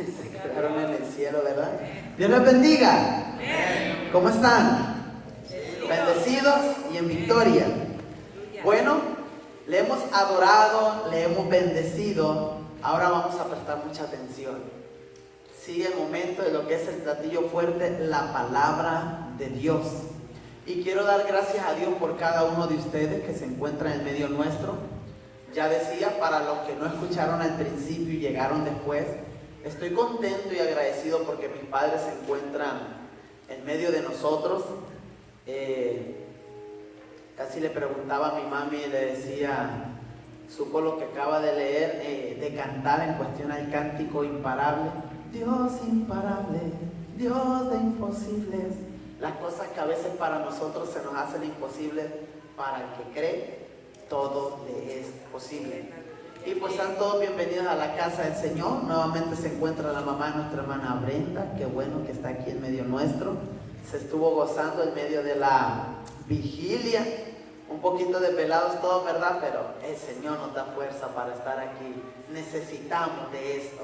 Se quedaron en el cielo, ¿verdad? Dios les bendiga. ¿Cómo están? Bendecidos y en victoria. Bueno, le hemos adorado, le hemos bendecido. Ahora vamos a prestar mucha atención. Sigue el momento de lo que es el platillo fuerte, la palabra de Dios. Y quiero dar gracias a Dios por cada uno de ustedes que se encuentra en medio nuestro. Ya decía, para los que no escucharon al principio y llegaron después, estoy contento y agradecido porque mis padres se encuentran en medio de nosotros. Casi le preguntaba a mi mami y le decía, supo lo que acaba de leer, de cantar en cuestión al cántico imparable. Dios imparable, Dios de imposibles. Las cosas que a veces para nosotros se nos hacen imposibles, para el que cree, todo le es posible. Y pues sean todos bienvenidos a la casa del Señor. Nuevamente se encuentra la mamá de nuestra hermana Brenda. Qué bueno que está aquí en medio nuestro. Se estuvo gozando en medio de la vigilia. Un poquito desvelados todos, ¿verdad? Pero el Señor nos da fuerza para estar aquí. Necesitamos de esto.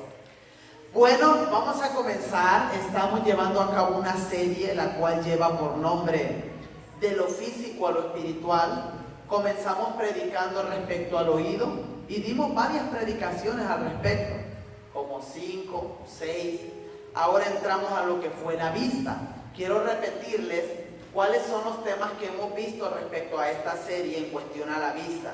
Bueno, vamos a comenzar. Estamos llevando a cabo una serie la cual lleva por nombre De lo físico a lo espiritual. Comenzamos predicando respecto al oído y dimos varias predicaciones al respecto, como 5, 6. Ahora entramos a lo que fue la vista. Quiero repetirles cuáles son los temas que hemos visto respecto a esta serie en cuestión a la vista.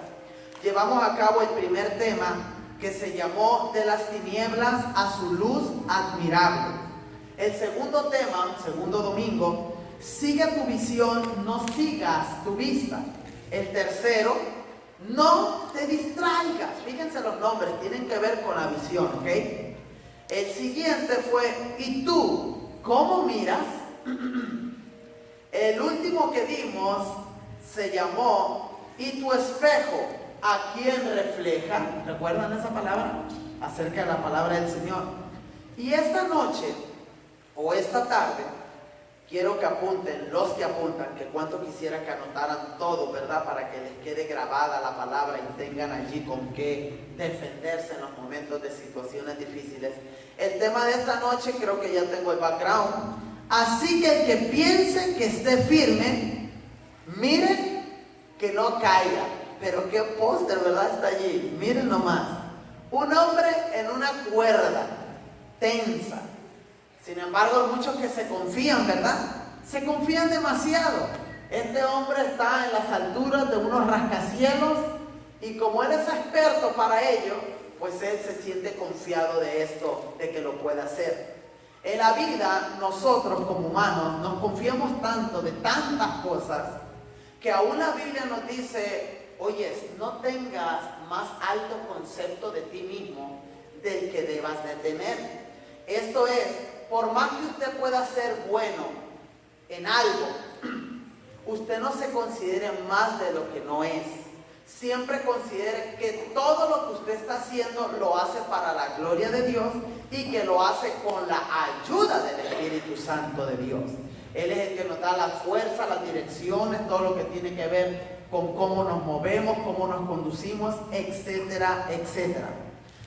Llevamos a cabo el primer tema que se llamó De las tinieblas a su luz admirable. El segundo tema, segundo domingo, Sigue tu visión, no sigas tu vista. El tercero, no te distraigas. Fíjense los nombres, tienen que ver con la visión, ¿ok? El siguiente fue, ¿y tú cómo miras? El último que dimos se llamó, ¿y tu espejo a quién refleja? ¿Recuerdan esa palabra? Acerca de la palabra del Señor. Y esta noche, o esta tarde, quiero que apunten, los que apuntan, que cuánto quisiera que anotaran todo, ¿verdad? Para que les quede grabada la palabra y tengan allí con qué defenderse en los momentos de situaciones difíciles. El tema de esta noche, creo que ya tengo el background. Así que el que piense que esté firme, miren que no caiga. Pero qué póster, ¿verdad? Está allí. Miren nomás. Un hombre en una cuerda tensa. Sin embargo, hay muchos que se confían, ¿verdad? Se confían demasiado. Este hombre está en las alturas de unos rascacielos y como él es experto para ello, pues él se siente confiado de esto, de que lo puede hacer. En la vida, nosotros como humanos nos confiamos tanto de tantas cosas que aún la Biblia nos dice, oye, no tengas más alto concepto de ti mismo del que debas de tener. Esto es, por más que usted pueda ser bueno en algo, usted no se considere más de lo que no es. Siempre considere que todo lo que usted está haciendo lo hace para la gloria de Dios y que lo hace con la ayuda del Espíritu Santo de Dios. Él es el que nos da la fuerza, las direcciones, todo lo que tiene que ver con cómo nos movemos, cómo nos conducimos, etcétera, etcétera.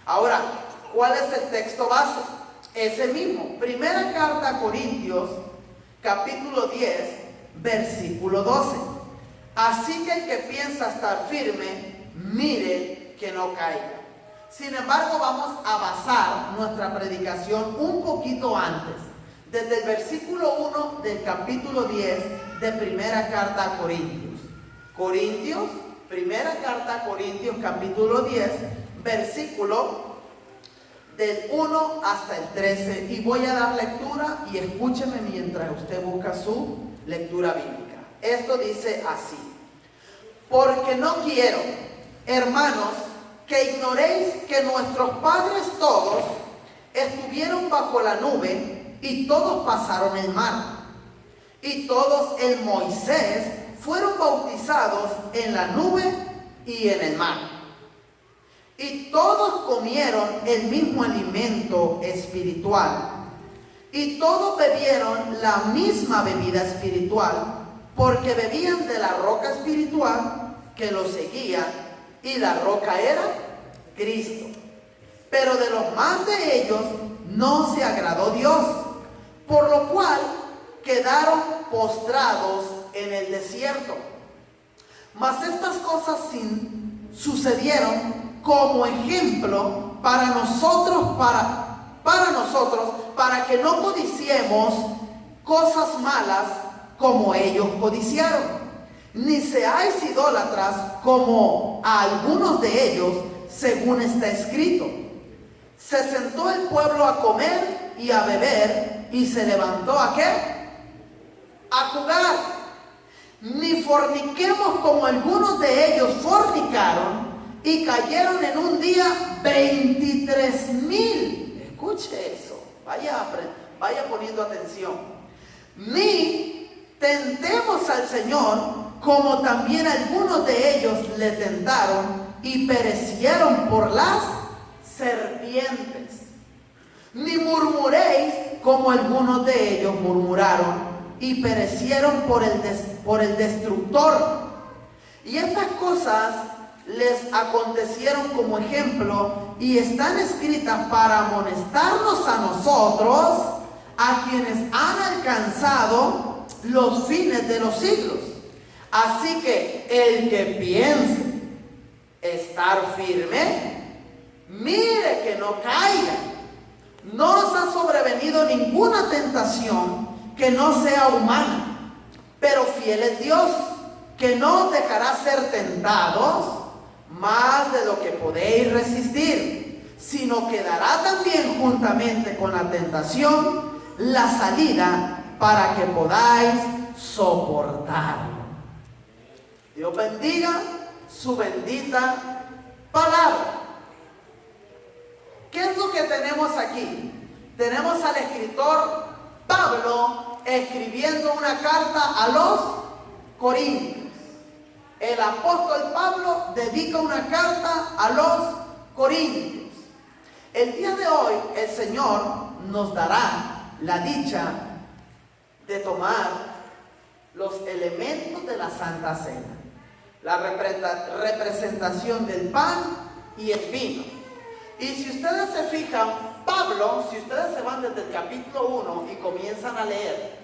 Ahora, ¿cuál es el texto base? Ese mismo, primera carta a Corintios, capítulo 10, versículo 12. Así que el que piensa estar firme, mire que no caiga. Sin embargo, vamos a basar nuestra predicación un poquito antes, desde el versículo 1 del capítulo 10 de primera carta a Corintios. Corintios, primera carta a Corintios, capítulo 10, versículo del 1 hasta el 13, y voy a dar lectura y escúcheme mientras usted busca su lectura bíblica. Esto dice así: porque no quiero, hermanos, que ignoréis que nuestros padres todos estuvieron bajo la nube y todos pasaron el mar, y todos en Moisés fueron bautizados en la nube y en el mar. Y todos comieron el mismo alimento espiritual. Y todos bebieron la misma bebida espiritual, porque bebían de la roca espiritual que los seguía, y la roca era Cristo. Pero de los más de ellos no se agradó Dios, por lo cual quedaron postrados en el desierto. Mas estas cosas sucedieron como ejemplo para nosotros, para que no codiciemos cosas malas como ellos codiciaron, ni seáis idólatras como a algunos de ellos, según está escrito. Se sentó el pueblo a comer y a beber, y se levantó ¿a qué? A jugar. Ni forniquemos como algunos de ellos fornicaron, y cayeron en un día 23,000. Escuche eso, vaya poniendo atención. Ni tentemos al Señor, como también algunos de ellos le tentaron y perecieron por las serpientes. Ni murmuréis como algunos de ellos murmuraron y perecieron por el destructor. Y estas cosas les acontecieron como ejemplo y están escritas para amonestarnos a nosotros, a quienes han alcanzado los fines de los siglos. Así que el que piense estar firme, mire que no caiga. No os ha sobrevenido ninguna tentación que no sea humana, pero fiel es Dios, que no os dejará ser tentados más de lo que podéis resistir, sino que dará también juntamente con la tentación la salida para que podáis soportarlo. Dios bendiga su bendita palabra. ¿Qué es lo que tenemos aquí? Tenemos al escritor Pablo escribiendo una carta a los Corintios. El apóstol Pablo dedica una carta a los Corintios. El día de hoy el Señor nos dará la dicha de tomar los elementos de la Santa Cena, la representación del pan y el vino. Y si ustedes se fijan, Pablo, si ustedes se van desde el capítulo 1 y comienzan a leer,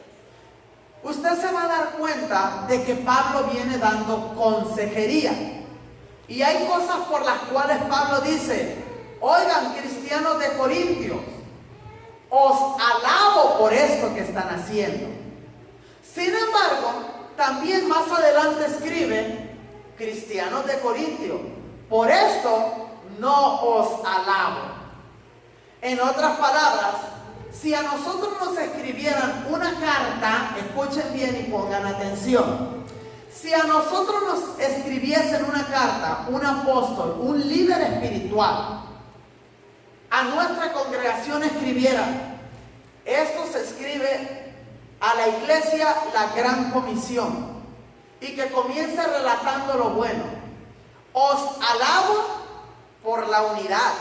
usted se va a dar cuenta de que Pablo viene dando consejería. Y hay cosas por las cuales Pablo dice: oigan, cristianos de Corintios, os alabo por esto que están haciendo. Sin embargo, también más adelante escribe: cristianos de Corintios, por esto no os alabo. En otras palabras, si a nosotros nos escribieran una carta, escuchen bien y pongan atención. Si a nosotros nos escribiesen una carta, un apóstol, un líder espiritual, a nuestra congregación escribiera: esto se escribe a la iglesia, la Gran Comisión, y que comience relatando lo bueno. Os alabo por la unidad.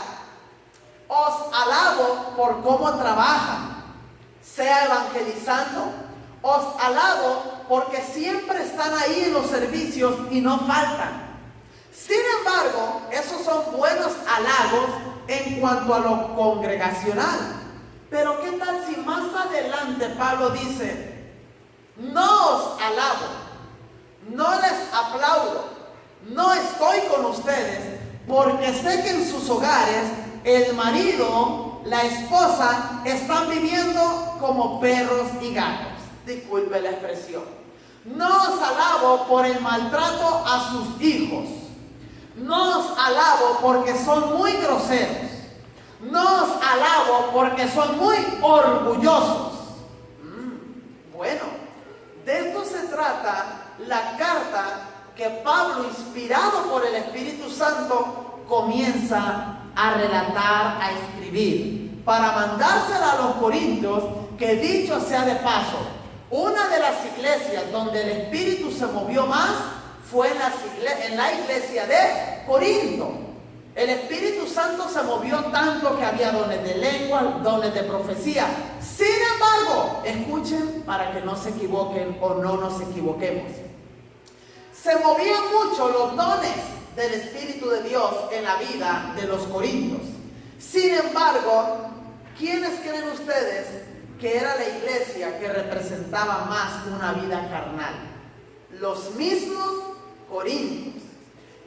Os alabo por cómo trabajan, sea evangelizando. Os alabo porque siempre están ahí en los servicios y no faltan. Sin embargo, esos son buenos halagos en cuanto a lo congregacional. Pero ¿qué tal si más adelante Pablo dice: no os alabo, no les aplaudo, no estoy con ustedes, porque sé que en sus hogares el marido, la esposa, están viviendo como perros y gatos? Disculpe la expresión. No os alabo por el maltrato a sus hijos. No os alabo porque son muy groseros. No os alabo porque son muy orgullosos. Bueno, de esto se trata la carta que Pablo, inspirado por el Espíritu Santo, comienza a relatar, a escribir, para mandársela a los corintios, que dicho sea de paso, una de las iglesias donde el Espíritu se movió más fue en la iglesia de Corinto. El Espíritu Santo se movió tanto que había dones de lengua, dones de profecía. Sin embargo, escuchen para que no se equivoquen o no nos equivoquemos. Se movían mucho los dones del Espíritu de Dios en la vida de los corintios. Sin embargo, ¿quiénes creen ustedes que era la iglesia que representaba más una vida carnal? Los mismos corintios.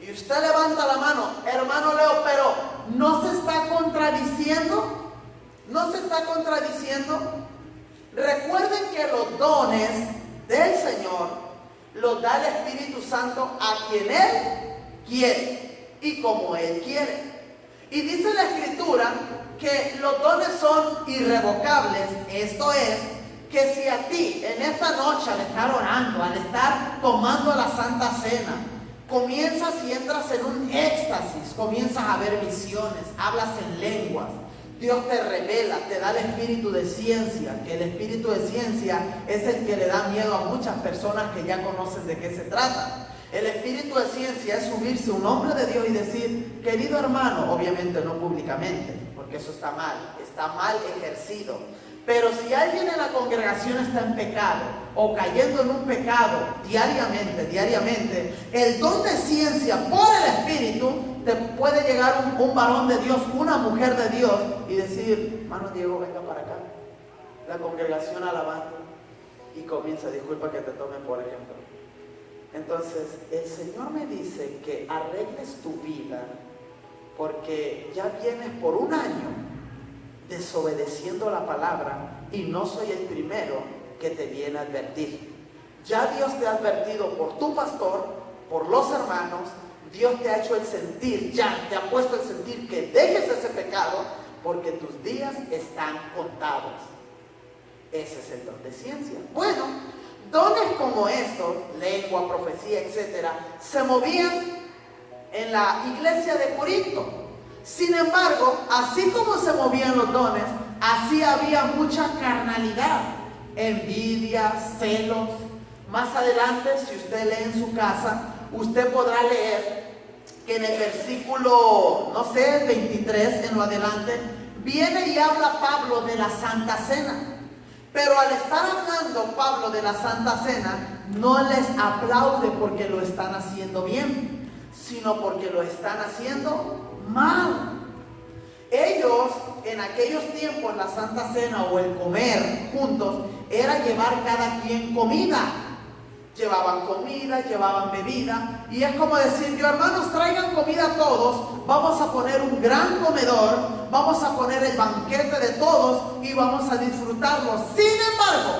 Y usted levanta la mano, hermano Leo, pero ¿no se está contradiciendo? ¿No se está contradiciendo? Recuerden que los dones del Señor los da el Espíritu Santo a quien Él quiere y como Él quiere. Y dice la Escritura que los dones son irrevocables. Esto es, que si a ti en esta noche, al estar orando, al estar tomando la Santa Cena, comienzas y entras en un éxtasis, comienzas a ver visiones, hablas en lenguas, Dios te revela, te da el espíritu de ciencia, que el espíritu de ciencia es el que le da miedo a muchas personas que ya conocen de qué se trata. El espíritu de ciencia es subirse a un hombre de Dios y decir, querido hermano, obviamente no públicamente, porque eso está mal ejercido. Pero si alguien en la congregación está en pecado o cayendo en un pecado diariamente, el don de ciencia por el Espíritu te puede llegar un varón de Dios, una mujer de Dios y decir, hermano Diego, venga para acá. La congregación alabando y comienza, disculpa que te tome por ejemplo. Entonces, el Señor me dice que arregles tu vida porque ya vienes por un año desobedeciendo la palabra y no soy el primero que te viene a advertir. Ya Dios te ha advertido por tu pastor, por los hermanos. Dios te ha hecho el sentir, ya te ha puesto el sentir que dejes ese pecado porque tus días están contados. Ese es el don de ciencia. Bueno, dones como estos, lengua, profecía, etcétera, se movían en la iglesia de Corinto. Sin embargo, así como se movían los dones, así había mucha carnalidad, envidia, celos. Más adelante, si usted lee en su casa, usted podrá leer que en el versículo, 23 en lo adelante, viene y habla Pablo de la Santa Cena. Pero al estar hablando Pablo de la Santa Cena, no les aplaude porque lo están haciendo bien, sino porque lo están haciendo mal. Ellos en aquellos tiempos, la Santa Cena o el comer juntos era llevar cada quien comida. Llevaban comida, llevaban bebida, y es como decir, yo hermanos, traigan comida todos, vamos a poner un gran comedor, vamos a poner el banquete de todos y vamos a disfrutarlo. Sin embargo,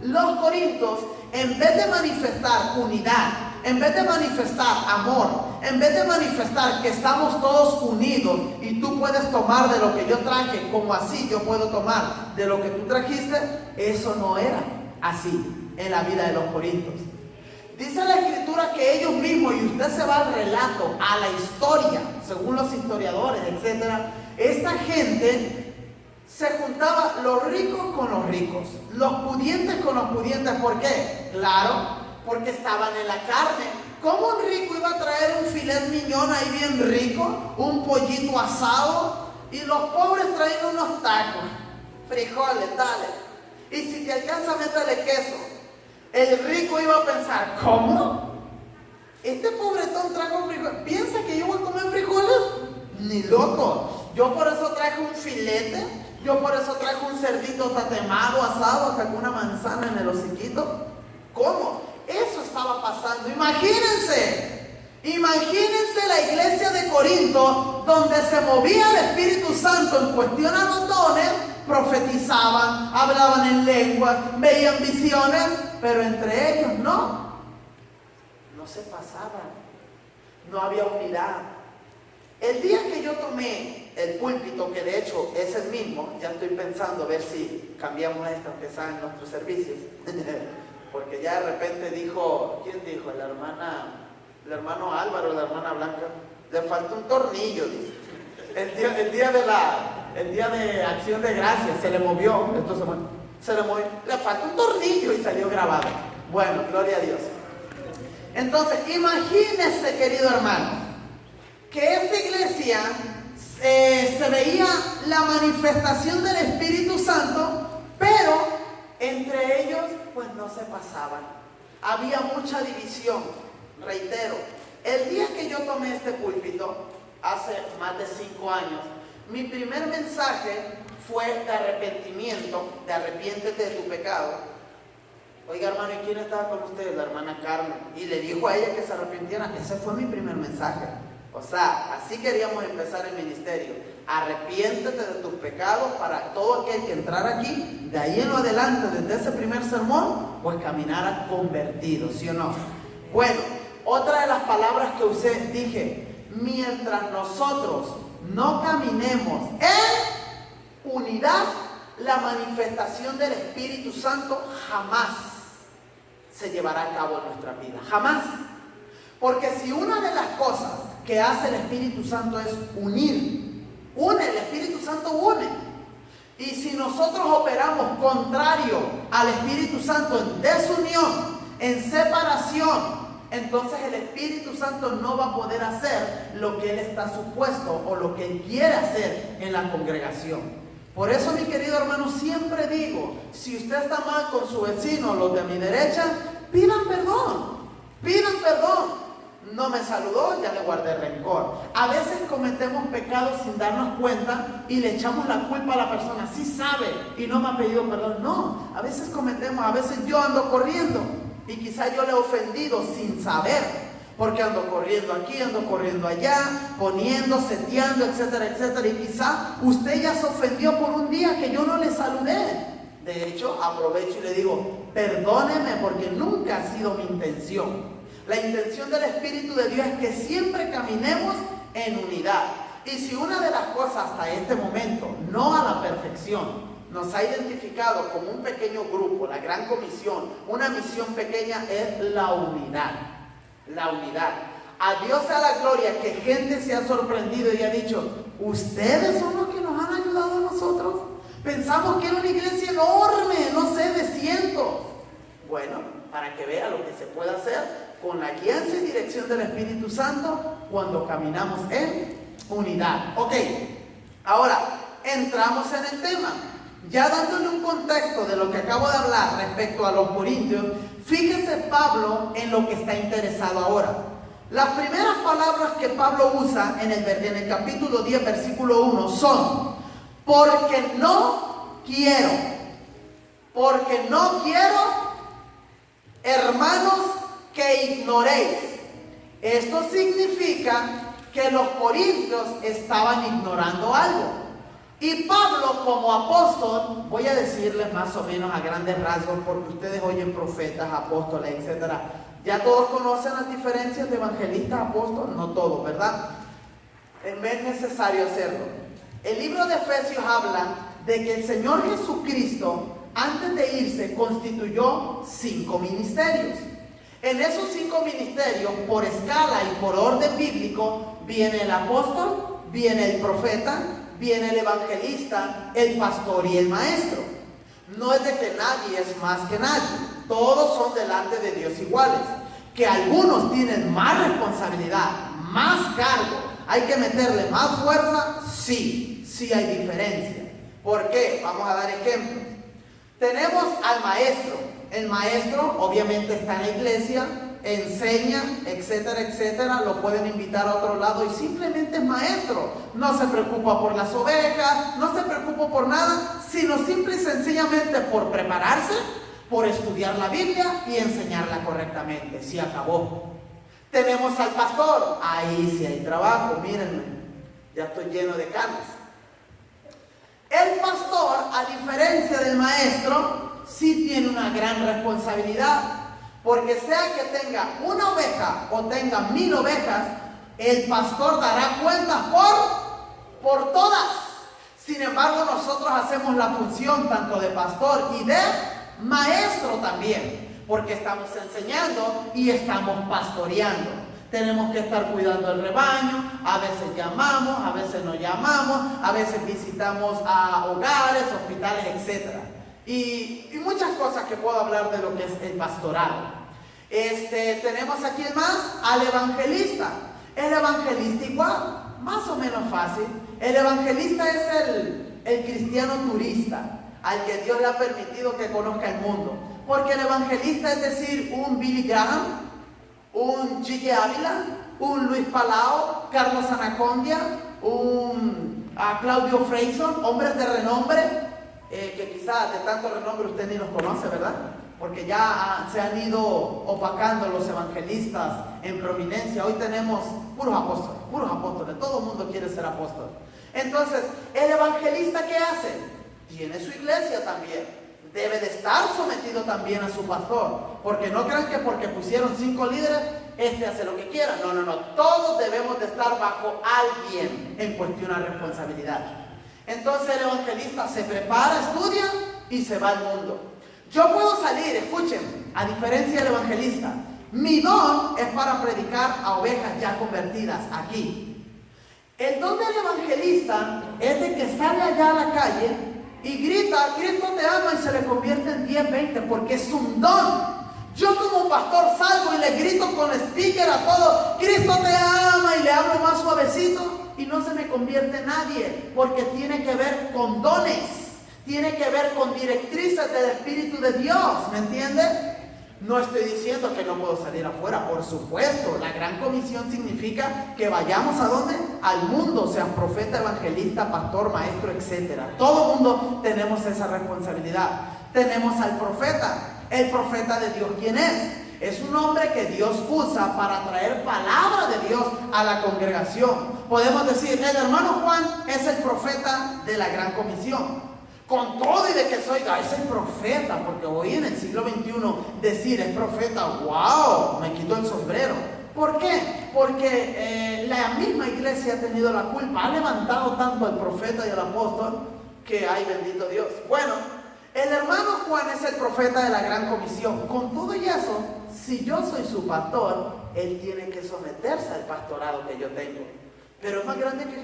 los corintios, en vez de manifestar unidad, en vez de manifestar amor, en vez de manifestar que estamos todos unidos y tú puedes tomar de lo que yo traje, como así yo puedo tomar de lo que tú trajiste, eso no era así en la vida de los corintios. Dice la Escritura que ellos mismos, y usted se va al relato, a la historia, según los historiadores, etcétera, esta gente se juntaba los ricos con los ricos, los pudientes con los pudientes. ¿Por qué? Claro, porque estaban en la carne. ¿Cómo un rico iba a traer un filet mignon ahí bien rico, un pollito asado, y los pobres traían unos tacos, frijoles, dale? Y si te alcanza, métele queso. El rico iba a pensar, ¿cómo? Este pobretón trajo frijoles. ¿Piensa que yo voy a comer frijoles? Ni loco. Yo por eso traje un filete. Yo por eso traje un cerdito tatemado, asado, hasta con una manzana en el hociquito. ¿Cómo? Eso estaba pasando. Imagínense la iglesia de Corinto, donde se movía el Espíritu Santo en cuestión a los dones. Profetizaban, hablaban en lenguas, veían visiones, pero entre ellos no se pasaban, no había unidad. El día que yo tomé el púlpito, que de hecho es el mismo, ya estoy pensando a ver si cambiamos esto, aunque sea en nuestros servicios, porque ya de repente dijo, ¿quién dijo? El hermano Álvaro, la hermana Blanca, le falta un tornillo, dice. El día de Acción de Gracias se le movió, le falta un tornillo y salió grabado. Bueno, gloria a Dios. Entonces, imagínense, querido hermano, que esta iglesia se veía la manifestación del Espíritu Santo, pero entre ellos pues no se pasaban. Había mucha división. Reitero, el día que yo tomé este púlpito, hace más de 5 años, mi primer mensaje fue de arrepentimiento, de arrepiéntete de tu pecado. Oiga, hermano, ¿y quién estaba con usted? La hermana Carmen. Y le dijo a ella que se arrepintiera. Ese fue mi primer mensaje. O sea, así queríamos empezar el ministerio. Arrepiéntete de tus pecados para todo aquel que entrara aquí, de ahí en lo adelante, desde ese primer sermón, pues caminara convertido, ¿sí o no? Bueno, otra de las palabras que usé, dije, mientras nosotros no caminemos en unidad, la manifestación del Espíritu Santo jamás se llevará a cabo en nuestra vida, jamás. Porque si una de las cosas que hace el Espíritu Santo es unir, el Espíritu Santo une. Y si nosotros operamos contrario al Espíritu Santo en desunión, en separación, entonces el Espíritu Santo no va a poder hacer lo que Él está supuesto o lo que Él quiere hacer en la congregación. Por eso, mi querido hermano, siempre digo, si usted está mal con su vecino, los de mi derecha, pidan perdón, pidan perdón. No me saludó, ya le guardé rencor. A veces cometemos pecados sin darnos cuenta y le echamos la culpa a la persona. Sí sabe y no me ha pedido perdón. No, a veces a veces yo ando corriendo y quizá yo le he ofendido sin saber, porque ando corriendo aquí, ando corriendo allá, poniendo, seteando, etcétera, etcétera. Y quizá usted ya se ofendió por un día que yo no le saludé. De hecho, aprovecho y le digo, perdóneme porque nunca ha sido mi intención. La intención del Espíritu de Dios es que siempre caminemos en unidad. Y si una de las cosas hasta este momento, no a la perfección, nos ha identificado como un pequeño grupo, la gran comisión, una misión pequeña, es la unidad. La unidad. A Dios sea la gloria que gente se ha sorprendido y ha dicho, ustedes son los que nos han ayudado a nosotros. Pensamos que era una iglesia enorme, no sé, de cientos. Bueno, para que vea lo que se puede hacer con la guianza y dirección del Espíritu Santo cuando caminamos en unidad. Ok, ahora entramos en el tema. Ya dándole un contexto de lo que acabo de hablar respecto a los corintios, fíjese Pablo en lo que está interesado ahora. Las primeras palabras que Pablo usa en el capítulo 10, versículo 1 son: porque no quiero, hermanos, que ignoréis. Esto significa que los corintios estaban ignorando algo. Y Pablo, como apóstol, voy a decirles más o menos a grandes rasgos, porque ustedes oyen profetas, apóstoles, etc. Ya todos conocen las diferencias de evangelista, apóstol, no todos, ¿verdad? Es necesario hacerlo. El libro de Efesios habla de que el Señor Jesucristo, antes de irse, constituyó 5 ministerios. En esos 5 ministerios, por escala y por orden bíblico, viene el apóstol, viene el profeta, viene el evangelista, el pastor y el maestro. No es de que nadie es más que nadie. Todos son delante de Dios iguales. Que algunos tienen más responsabilidad, más cargo, hay que meterle más fuerza, sí hay diferencia. ¿Por qué? Vamos a dar ejemplos. Tenemos al maestro. El maestro obviamente está en la iglesia, enseña, etcétera, etcétera. Lo pueden invitar a otro lado y simplemente es maestro. No se preocupa por las ovejas, no se preocupa por nada, sino simple y sencillamente por prepararse, por estudiar la Biblia y enseñarla correctamente. Sí, acabó. Tenemos al pastor. Ahí sí hay trabajo, mírenme, ya estoy lleno de canas. El pastor, a diferencia del maestro, sí tiene una gran responsabilidad, porque sea que tenga una oveja o tenga 1000 ovejas, el pastor dará cuenta por todas. Sin embargo, nosotros hacemos la función tanto de pastor y de maestro también, porque estamos enseñando y estamos pastoreando. Tenemos que estar cuidando el rebaño, a veces llamamos, a veces no llamamos, a veces visitamos a hogares, hospitales, etc. Y muchas cosas que puedo hablar de lo que es el pastorado. Tenemos aquí más al evangelista. El evangelista igual, más o menos fácil. El evangelista es el cristiano turista, al que Dios le ha permitido que conozca el mundo. Porque el evangelista es decir, un Billy Graham, un Gigi Ávila, un Luis Palau, Carlos Anacondia, un a Claudio Freyson, hombres de renombre, que quizás de tanto renombre usted ni los conoce, ¿verdad? Porque ya se han ido opacando los evangelistas en prominencia. Hoy tenemos puros apóstoles, todo el mundo quiere ser apóstol. Entonces, el evangelista, ¿qué hace? Tiene su iglesia también. Debe de estar sometido también a su pastor, porque no crean que porque pusieron 5 líderes, hace lo que quiera. No, todos debemos de estar bajo alguien en cuestión a responsabilidad. Entonces el evangelista se prepara, estudia y se va al mundo. Yo puedo salir, escuchen, a diferencia del evangelista, mi don es para predicar a ovejas ya convertidas aquí. El don del evangelista es de que sale allá a la calle y grita, Cristo te ama, y se le convierte en 10, 20, porque es un don. Yo como pastor salgo y le grito con speaker a todos, Cristo te ama, y le hablo más suavecito y no se me convierte nadie, porque tiene que ver con dones, tiene que ver con directrices del Espíritu de Dios, ¿me entiende? No estoy diciendo que no puedo salir afuera, por supuesto. La gran comisión significa que vayamos ¿a dónde? Al mundo, seas profeta, evangelista, pastor, maestro, etc. Todo mundo tenemos esa responsabilidad. Tenemos al profeta. El profeta de Dios, ¿quién es? Es un hombre que Dios usa para traer palabra de Dios a la congregación. Podemos decir, el hermano Juan es el profeta de la gran comisión. Con todo y de que es el profeta, porque hoy en el siglo XXI decir es profeta, wow, me quito el sombrero. ¿Por qué? Porque la misma iglesia ha tenido la culpa, ha levantado tanto al profeta y al apóstol que ay, bendito Dios. Bueno, el hermano Juan es el profeta de la gran comisión. Con todo y eso, si yo soy su pastor, él tiene que someterse al pastorado que yo tengo. Pero es más grande que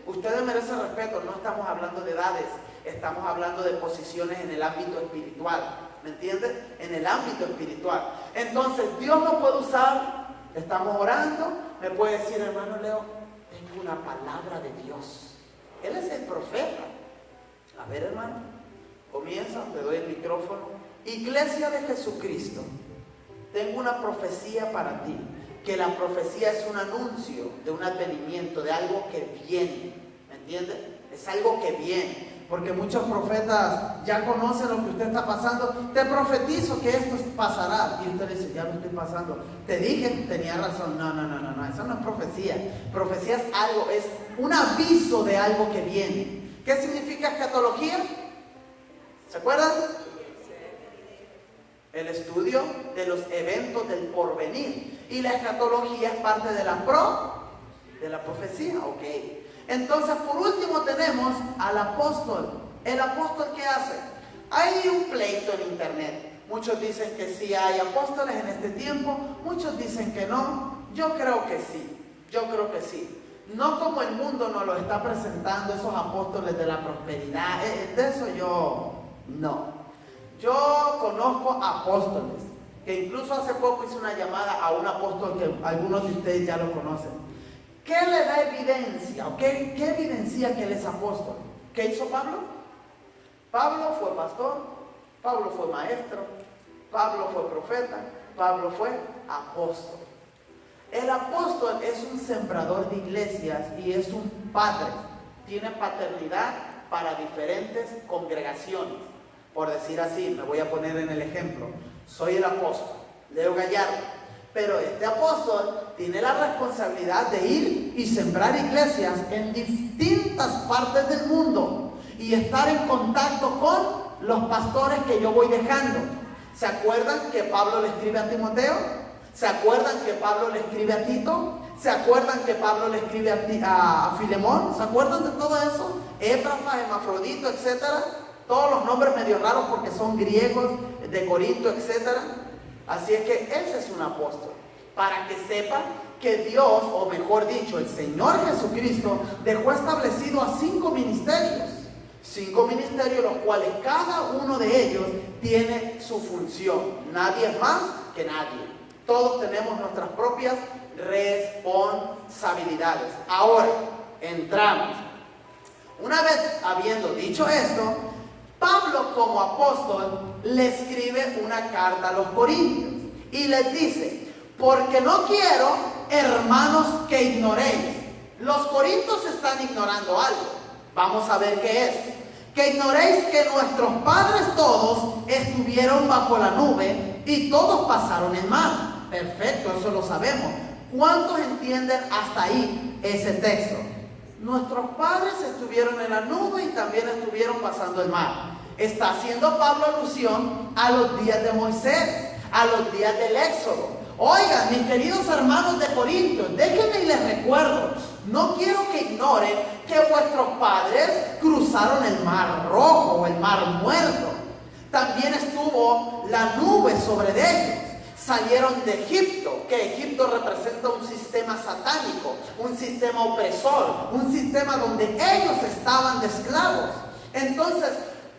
usted merece respeto. No estamos hablando de edades, estamos hablando de posiciones en el ámbito espiritual, ¿me entiendes? En el ámbito espiritual. Entonces, Dios nos puede usar, estamos orando, me puede decir, hermano Leo, tengo una palabra de Dios. Él es el profeta. A ver, hermano, comienza, te doy el micrófono. Iglesia de Jesucristo, tengo una profecía para ti, que la profecía es un anuncio de un advenimiento, de algo que viene, ¿me entiendes? Es algo que viene. Porque muchos profetas ya conocen lo que usted está pasando. Te profetizo que esto pasará. Y usted dice, ya lo estoy pasando. Te dije, tenía razón. No, eso no es profecía. Profecía es algo, es un aviso de algo que viene. ¿Qué significa escatología? ¿Se acuerdan? El estudio de los eventos del porvenir. Y la escatología es parte de la profecía, ok. Entonces, por último tenemos al apóstol. ¿El apóstol qué hace? Hay un pleito en internet. Muchos dicen que sí hay apóstoles en este tiempo, muchos dicen que no. Yo creo que sí. No como el mundo nos lo está presentando, esos apóstoles de la prosperidad. De eso yo no. Yo conozco apóstoles, que incluso hace poco hice una llamada a un apóstol que algunos de ustedes ya lo conocen. ¿Qué le da evidencia? ¿Qué evidencia que él es apóstol? ¿Qué hizo Pablo? Pablo fue pastor, Pablo fue maestro, Pablo fue profeta, Pablo fue apóstol. El apóstol es un sembrador de iglesias y es un padre. Tiene paternidad para diferentes congregaciones. Por decir así, me voy a poner en el ejemplo. Soy el apóstol, Leo Gallardo. Pero este apóstol tiene la responsabilidad de ir y sembrar iglesias en distintas partes del mundo y estar en contacto con los pastores que yo voy dejando. ¿Se acuerdan que Pablo le escribe a Timoteo? ¿Se acuerdan que Pablo le escribe a Tito? ¿Se acuerdan que Pablo le escribe a Filemón? ¿Se acuerdan de todo eso? Éfrafa, Hermafrodito, etcétera. Todos los nombres medio raros porque son griegos, de Corinto, etcétera. Así es que ese es un apóstol, para que sepan que Dios, o mejor dicho, el Señor Jesucristo, dejó establecido a 5 ministerios. 5 ministerios, los cuales cada uno de ellos tiene su función. Nadie es más que nadie. Todos tenemos nuestras propias responsabilidades. Ahora, entramos. Una vez habiendo dicho esto, Pablo como apóstol le escribe una carta a los corintios y les dice, porque no quiero, hermanos, que ignoréis Los corintios están ignorando algo. Vamos a ver qué es. Que ignoréis que nuestros padres todos estuvieron bajo la nube y todos pasaron el mar. Perfecto, eso lo sabemos. ¿Cuántos entienden hasta ahí ese texto? Nuestros padres estuvieron en la nube y también estuvieron pasando el mar. Está haciendo Pablo alusión a los días de Moisés, a los días del Éxodo. Oigan, mis queridos hermanos de Corintios, déjenme y les recuerdo, no quiero que ignoren que vuestros padres cruzaron el mar rojo o el mar muerto. También estuvo la nube sobre ellos. Salieron de Egipto, que Egipto representa un sistema satánico, un sistema opresor, un sistema donde ellos estaban de esclavos. Entonces,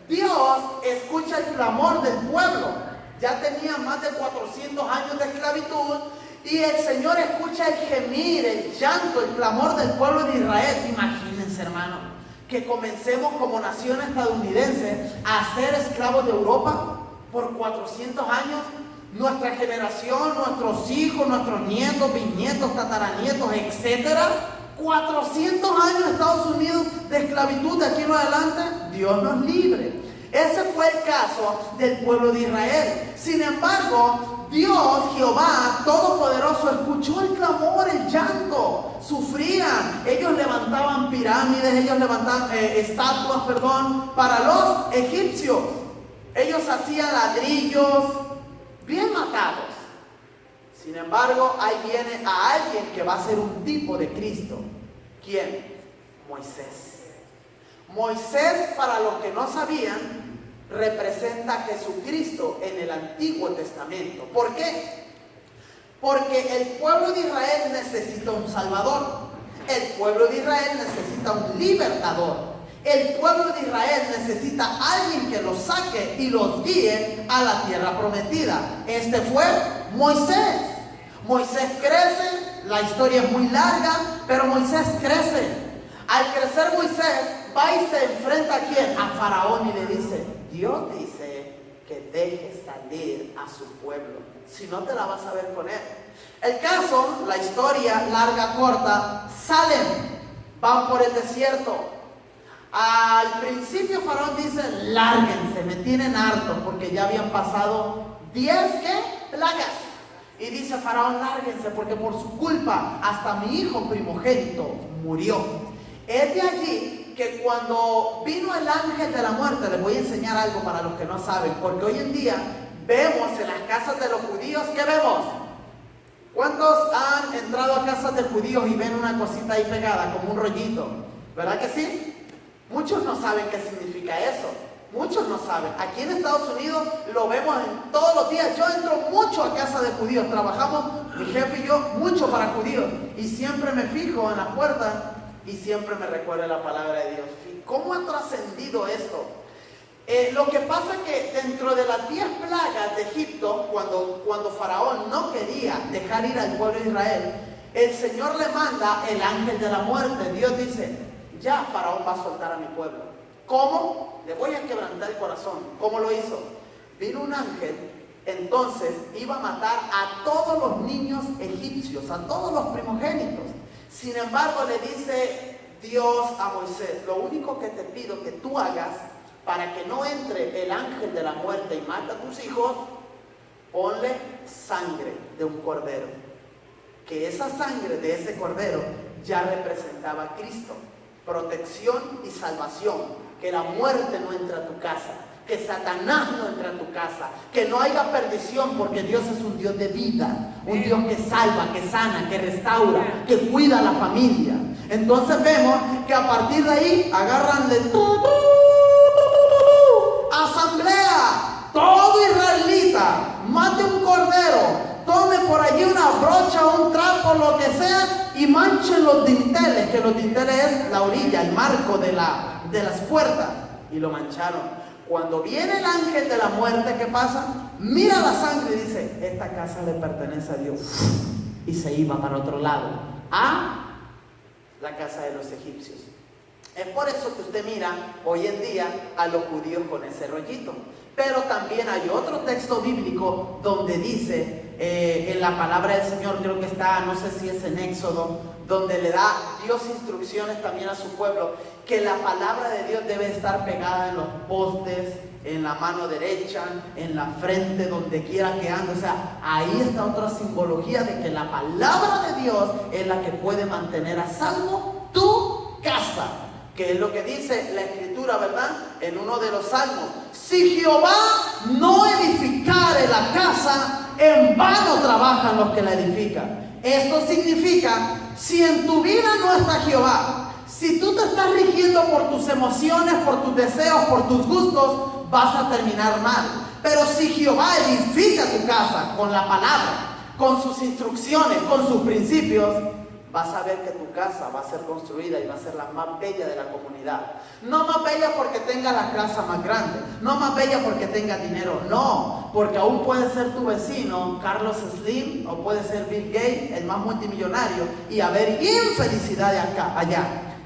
Dios escucha el clamor del pueblo. Ya tenía más de 400 años de esclavitud y el Señor escucha el gemir, el llanto, el clamor del pueblo de Israel. Imagínense, hermano, que comencemos como nación estadounidense a ser esclavos de Europa por 400 años. Nuestra generación, nuestros hijos, nuestros nietos, bisnietos, tataranietos, etcétera, 400 años en Estados Unidos de esclavitud de aquí en adelante. Dios nos libre. Ese fue el caso del pueblo de Israel. Sin embargo, Dios, Jehová Todopoderoso, escuchó el clamor, el llanto. Sufrían. Ellos levantaban pirámides, ellos levantaban estatuas, para los egipcios. Ellos hacían ladrillos bien matados. Sin embargo, ahí viene a alguien que va a ser un tipo de Cristo. ¿Quién? Moisés. Moisés, para los que no sabían, representa a Jesucristo en el Antiguo Testamento. ¿Por qué? Porque el pueblo de Israel necesita un Salvador. El pueblo de Israel necesita un libertador. El pueblo de Israel necesita a alguien que los saque y los guíe a la tierra prometida. Este fue Moisés. Moisés crece, la historia es muy larga, pero Moisés crece. Al crecer Moisés, va y se enfrenta ¿a quién? A Faraón y le dice, Dios dice que deje salir a su pueblo, si no te la vas a ver con él. El caso, la historia larga, corta, salen, van por el desierto. Al principio Faraón dice, lárguense, me tienen harto, porque ya habían pasado 10 plagas. Y dice Faraón, lárguense, porque por su culpa hasta mi hijo primogénito murió. Es de allí que cuando vino el ángel de la muerte, les voy a enseñar algo para los que no saben, porque hoy en día vemos en las casas de los judíos, ¿qué vemos? ¿Cuántos han entrado a casas de judíos y ven una cosita ahí pegada, como un rollito? ¿Verdad que sí? Muchos no saben qué significa eso. Muchos no saben. Aquí en Estados Unidos lo vemos todos los días. Yo entro mucho a casa de judíos. Trabajamos, mi jefe y yo, mucho para judíos. Y siempre me fijo en las puertas y siempre me recuerda la palabra de Dios. ¿Cómo ha trascendido esto? Lo que pasa es que dentro de las 10 plagas de Egipto, cuando Faraón no quería dejar ir al pueblo de Israel, el Señor le manda el ángel de la muerte. Dios dice, ya Faraón va a soltar a mi pueblo. ¿Cómo? Le voy a quebrantar el corazón. ¿Cómo lo hizo? Vino un ángel, entonces iba a matar a todos los niños egipcios, a todos los primogénitos. Sin embargo, le dice Dios a Moisés, lo único que te pido que tú hagas para que no entre el ángel de la muerte y mate a tus hijos, ponle sangre de un cordero. Que esa sangre de ese cordero ya representaba a Cristo. Protección y salvación. Que la muerte no entre a tu casa. Que Satanás no entre a tu casa. Que no haya perdición, porque Dios es un Dios de vida. Un Dios que salva, que sana, que restaura, que cuida a la familia. Entonces vemos que a partir de ahí agarran de todo. Asamblea. Todo israelita. Mate un cordero. Tome por allí una brocha, un trapo, lo que sea, y manchen los dinteles, que los dinteles es la orilla, el marco de las puertas, y lo mancharon. Cuando viene el ángel de la muerte, ¿qué pasa? Mira la sangre y dice, esta casa le pertenece a Dios, y se iba para otro lado, a la casa de los egipcios. Es por eso que usted mira hoy en día a los judíos con ese rollito. Pero también hay otro texto bíblico donde dice, en la palabra del Señor, creo que está, no sé si es en Éxodo, donde le da Dios instrucciones también a su pueblo, que la palabra de Dios debe estar pegada en los postes, en la mano derecha, en la frente, donde quiera que ande. O sea, ahí está otra simbología de que la palabra de Dios es la que puede mantener a salvo tu casa, que es lo que dice la Escritura, ¿verdad? En uno de los salmos: si Jehová no edificare la casa, en vano trabajan los que la edifican. Esto significa, si en tu vida no está Jehová, si tú te estás rigiendo por tus emociones, por tus deseos, por tus gustos, vas a terminar mal. Pero si Jehová edifica tu casa con la palabra, con sus instrucciones, con sus principios, vas a ver que tu casa va a ser construida y va a ser la más bella de la comunidad. No más bella porque tenga la casa más grande, no más bella porque tenga dinero, no, porque aún puede ser tu vecino Carlos Slim, o puede ser Bill Gates, el más multimillonario, y haber infelicidad de acá, allá.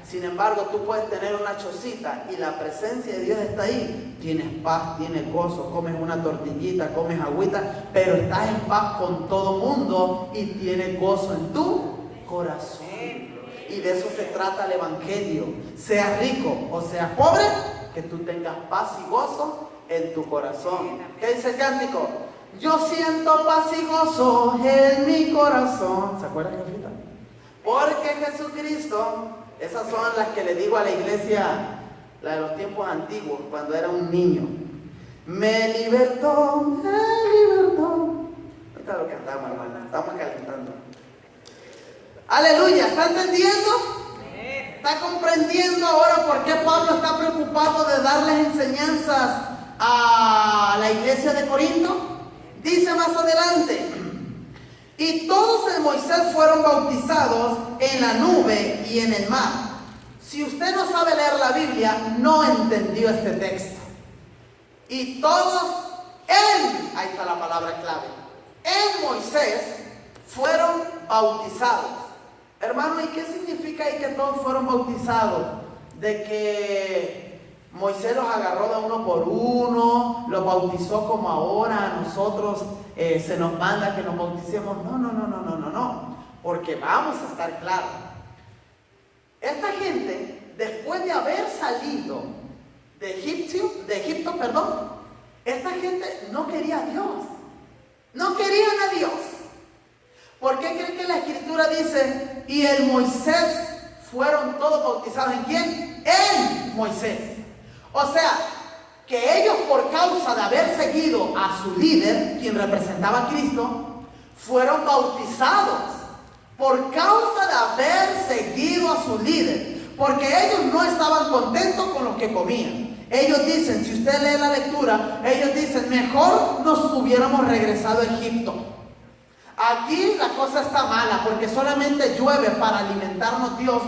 Sin embargo, tú puedes tener una chocita y la presencia de Dios está ahí. Tienes paz, tienes gozo, comes una tortillita, comes agüita, pero estás en paz con todo mundo y tienes gozo en tu corazón. Y de eso se trata el evangelio. Seas rico o seas pobre, que tú tengas paz y gozo en tu corazón. ¿Qué dice el cántico? Yo siento paz y gozo en mi corazón. ¿Se acuerdan, jefita? Porque Jesucristo, esas son las que le digo a la iglesia, la de los tiempos antiguos, cuando era un niño. Me libertó, me libertó. Ahorita lo cantamos, hermano, estamos calentando. Aleluya, ¿está entendiendo? ¿Está comprendiendo ahora por qué Pablo está preocupado de darles enseñanzas a la iglesia de Corinto? Dice más adelante: y todos en Moisés fueron bautizados en la nube y en el mar. Si usted no sabe leer la Biblia, no entendió este texto. Y todos ahí está la palabra clave, en Moisés fueron bautizados. Hermano, ¿y qué significa ahí que todos fueron bautizados? De que Moisés los agarró de uno por uno, los bautizó como ahora a nosotros se nos manda que nos bauticemos. No. Porque vamos a estar claros. Esta gente, después de haber salido de Egipto, esta gente no quería a Dios. No querían a Dios. ¿Por qué creen que la Escritura dice, y en Moisés fueron todos bautizados? ¿En quién? En Moisés. O sea, que ellos, por causa de haber seguido a su líder, quien representaba a Cristo, fueron bautizados por causa de haber seguido a su líder, porque ellos no estaban contentos con lo que comían. Ellos dicen, si usted lee la lectura, ellos dicen, mejor nos hubiéramos regresado a Egipto. Aquí la cosa está mala porque solamente llueve para alimentarnos Dios.